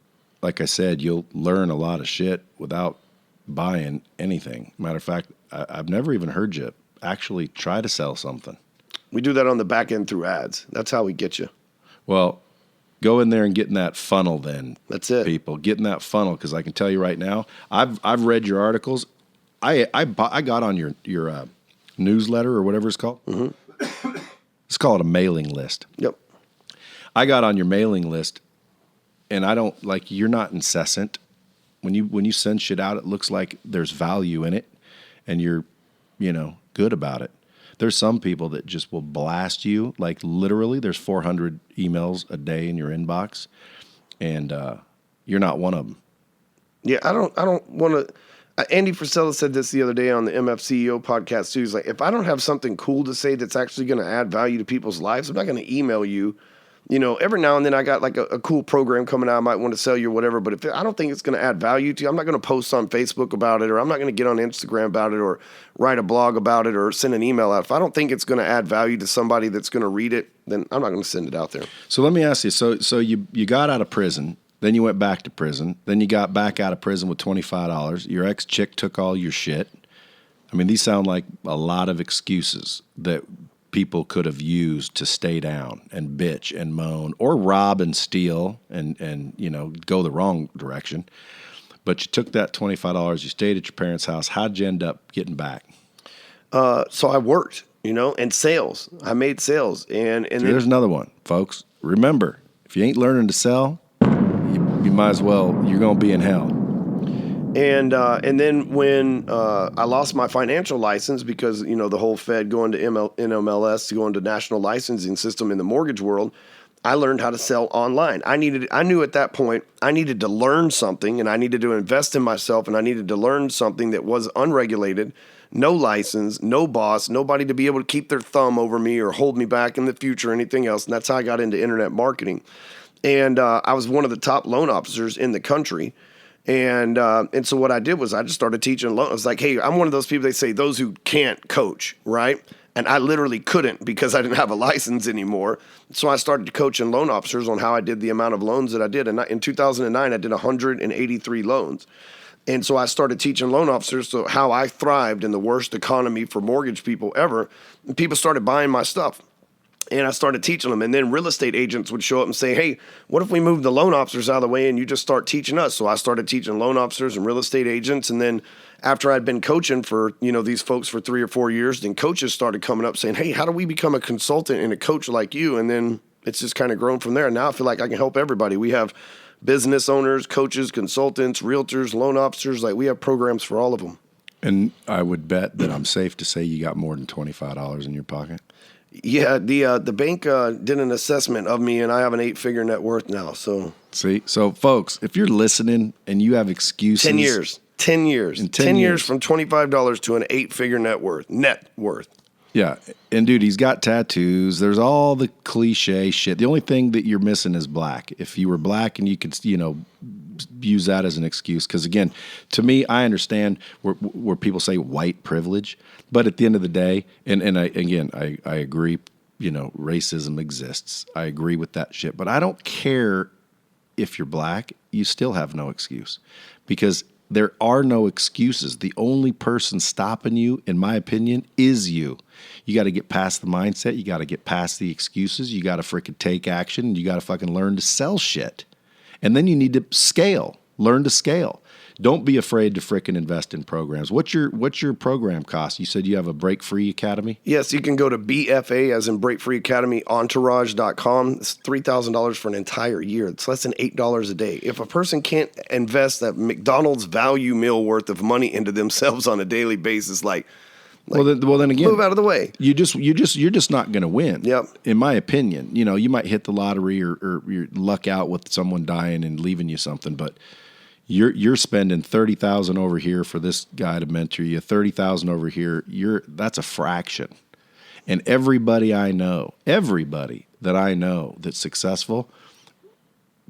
Like I said, you'll learn a lot of shit without buying anything. Matter of fact, I've never even heard you actually try to sell something. We do that on the back end through ads. That's how we get you. Well, go in there and get in that funnel then. That's it. People, get in that funnel, because I can tell you right now, I've read your articles. I got on your newsletter or whatever it's called. Mm-hmm. Let's call it a mailing list. Yep. I got on your mailing list. And I don't you're not incessant. When you send shit out, it looks like there's value in it, and you're, good about it. There's some people that just will blast you. Like literally, there's 400 emails a day in your inbox, and you're not one of them. Yeah, I don't want to. Andy Frisella said this the other day on the MFCEO podcast too. He's like, if I don't have something cool to say that's actually going to add value to people's lives, I'm not going to email you. Every now and then I got like a cool program coming out, I might want to sell you or whatever, but if I don't think it's going to add value to you, I'm not going to post on Facebook about it, or I'm not going to get on Instagram about it, or write a blog about it, or send an email out. If I don't think it's going to add value to somebody that's going to read it, then I'm not going to send it out there. So let me ask you, so you got out of prison, then you went back to prison, then you got back out of prison with $25. Your ex-chick took all your shit. I mean, these sound like a lot of excuses that people could have used to stay down and bitch and moan or rob and steal and go the wrong direction. But you took that $25, you stayed at your parents' house. How'd you end up getting back? So I worked, and sales. I made sales. And so there's another one, folks. Remember, if you ain't learning to sell, you might as well, you're going to be in hell. And then when I lost my financial license because, the whole Fed going to NMLS, going to national licensing system in the mortgage world, I learned how to sell online. I knew at that point I needed to learn something, and I needed to invest in myself, and I needed to learn something that was unregulated, no license, no boss, nobody to be able to keep their thumb over me or hold me back in the future or anything else. And that's how I got into internet marketing. And I was one of the top loan officers in the country. And so what I did was I just started teaching loan. I was like, hey, I'm one of those people, they say those who can't coach, right? And I literally couldn't because I didn't have a license anymore. So I started coaching loan officers on how I did the amount of loans that I did. And in 2009, I did 183 loans. And so I started teaching loan officers how I thrived in the worst economy for mortgage people ever. And people started buying my stuff. And I started teaching them. And then real estate agents would show up and say, hey, what if we move the loan officers out of the way and you just start teaching us? So I started teaching loan officers and real estate agents. And then after I'd been coaching for, these folks for 3 or 4 years, then coaches started coming up saying, hey, how do we become a consultant and a coach like you? And then it's just kind of grown from there. And now I feel like I can help everybody. We have business owners, coaches, consultants, realtors, loan officers. Like we have programs for all of them. And I would bet that I'm safe to say you got more than $25 in your pocket. Yeah, the bank did an assessment of me, and I have an 8-figure net worth now. So see, so folks, if you're listening and you have excuses, 10 years, 10 years, in 10 years from $25 to an 8-figure net worth. Yeah, and dude, he's got tattoos. There's all the cliche shit. The only thing that you're missing is black. If you were black and you could, use that as an excuse, because again, to me, I understand where people say white privilege, but at the end of the day, and I agree, racism exists. I agree with that shit, but I don't care if you're black. You still have no excuse, because there are no excuses. The only person stopping you, in my opinion, is you. You got to get past the mindset. You got to get past the excuses. You got to freaking take action. And you got to fucking learn to sell shit. And then you need to scale. Learn to scale. Don't be afraid to freaking invest in programs. What's your program cost? You said you have a Break Free Academy? Yes, you can go to BFA, as in Break Free Academy, entourage.com. It's $3,000 for an entire year. It's less than $8 a day. If a person can't invest that McDonald's value meal worth of money into themselves on a daily basis, well, then again, move out of the way. You're just not going to win. Yep. In my opinion, you might hit the lottery or you luck out with someone dying and leaving you something, but you're spending $30,000 over here for this guy to mentor you, $30,000 over here. That's a fraction. And everybody that I know that's successful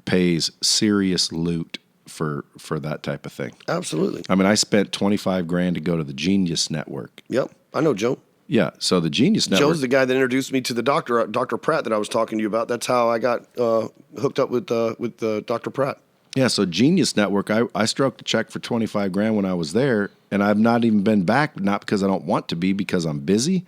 pays serious loot for that type of thing. Absolutely. I mean, I spent $25,000 to go to the Genius Network. Yep, I know Joe. Yeah, so the Genius Network. Joe's the guy that introduced me to the doctor, Dr. Pratt, that I was talking to you about. That's how I got hooked up with Dr. Pratt. Yeah, so Genius Network, I stroked a check for $25,000 when I was there, and I've not even been back, not because I don't want to be, because I'm busy,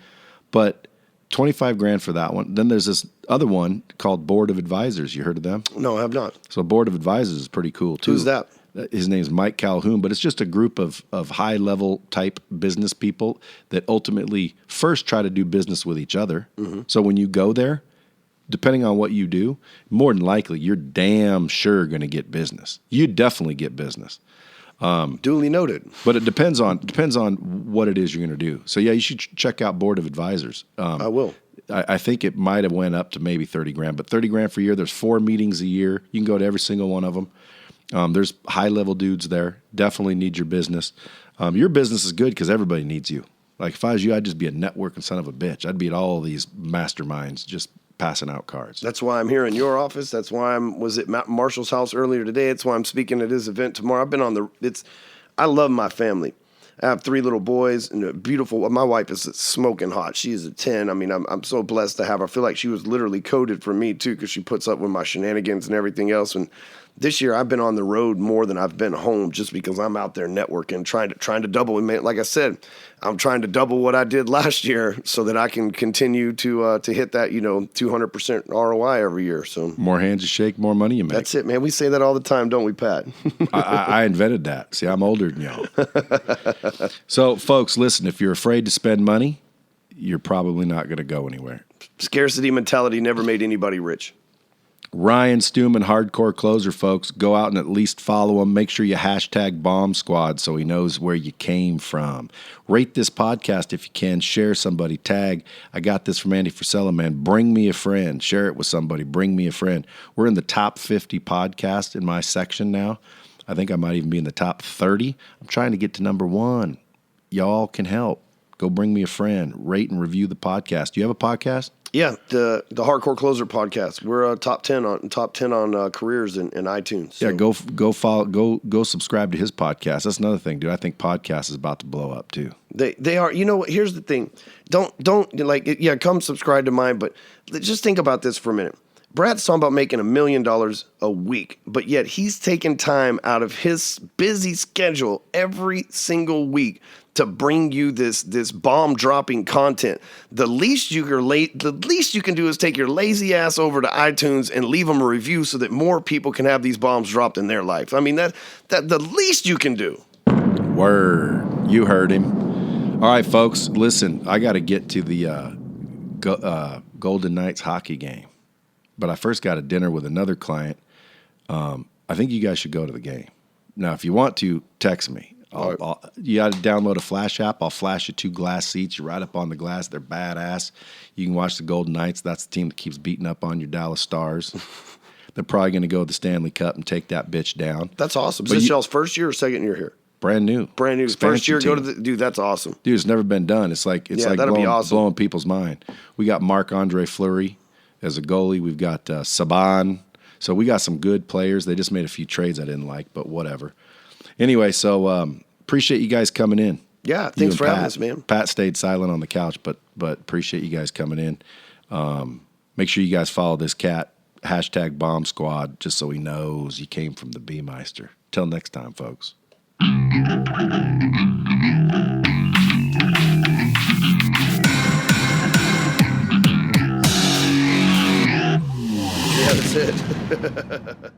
but $25,000 for that one. Then there's this other one called Board of Advisors. You heard of them? No, I have not. So Board of Advisors is pretty cool, too. Who's that? His name's Mike Calhoun, but it's just a group of high-level type business people that ultimately first try to do business with each other. Mm-hmm. So when you go there, depending on what you do, more than likely, you're damn sure going to get business. You definitely get business. Duly noted. But it depends on what it is you're going to do. So yeah, you should check out Board of Advisors. I will. I think it might have went up to maybe $30,000, but $30,000 for a year. There's 4 meetings a year. You can go to every single one of them. There's high-level dudes there. Definitely need your business. Your business is good because everybody needs you. Like if I was you, I'd just be a networking son of a bitch. I'd be at all these masterminds just passing out cards. That's why I'm here in your office. That's why was at Matt Marshall's house earlier today. That's why I'm speaking at his event tomorrow. I've been on I love my family. I have 3 little boys and a beautiful. My wife is smoking hot. She's a 10. I mean, I'm so blessed to have her. I feel like she was literally coded for me too, because she puts up with my shenanigans and everything else. And this year I've been on the road more than I've been home, just because I'm out there networking, trying to double. Like I said, I'm trying to double what I did last year so that I can continue to hit that 200% ROI every year. So more hands you shake, more money you make. That's it, man. We say that all the time, don't we, Pat? I invented that. See, I'm older than y'all. So, folks, listen. If you're afraid to spend money, you're probably not going to go anywhere. Scarcity mentality never made anybody rich. Ryan Stewman, Hardcore Closer, folks. Go out and at least follow him. Make sure you hashtag Bomb Squad so he knows where you came from. Rate this podcast if you can. Share somebody. Tag. I got this from Andy Frisella, man. Bring me a friend. Share it with somebody. Bring me a friend. We're in the top 50 podcast in my section now. I think I might even be in the top 30. I'm trying to get to number 1. Y'all can help. Go bring me a friend. Rate and review the podcast. Do you have a podcast? Yeah, the Hardcore Closer podcast. We're top 10 on careers in iTunes. So. Yeah, go follow, go subscribe to his podcast. That's another thing, dude. I think podcast is about to blow up too. They are. You know what? Here's the thing. Don't come subscribe to mine, but just think about this for a minute. Brad's talking about making $1 million a week, but yet he's taking time out of his busy schedule every single week to bring you this bomb dropping content. The least you can do is take your lazy ass over to iTunes and leave them a review so that more people can have these bombs dropped in their life. I mean, that the least you can do. Word. You heard him. All right, folks, listen, I got to get to the Golden Knights hockey game. But I first got a dinner with another client. I think you guys should go to the game. Now, if you want to, text me. You got to download a Flash app. I'll flash you 2 glass seats. You're right up on the glass. They're badass. You can watch the Golden Knights. That's the team that keeps beating up on your Dallas Stars. They're probably going to go to the Stanley Cup and take that bitch down. That's awesome. Is this y'all's first year or second year here? Brand new. First year, go to the dude. That's awesome. Dude, it's never been done. It's like blowing people's mind. We got Marc-Andre Fleury as a goalie. We've got Saban. So we got some good players. They just made a few trades I didn't like, but whatever. Anyway, so appreciate you guys coming in. Yeah, thanks for having us, man. Pat stayed silent on the couch, but appreciate you guys coming in. Make sure you guys follow this cat, #Bomb Squad, just so he knows you came from the B-Meister. Till next time, folks. Yeah, that's it.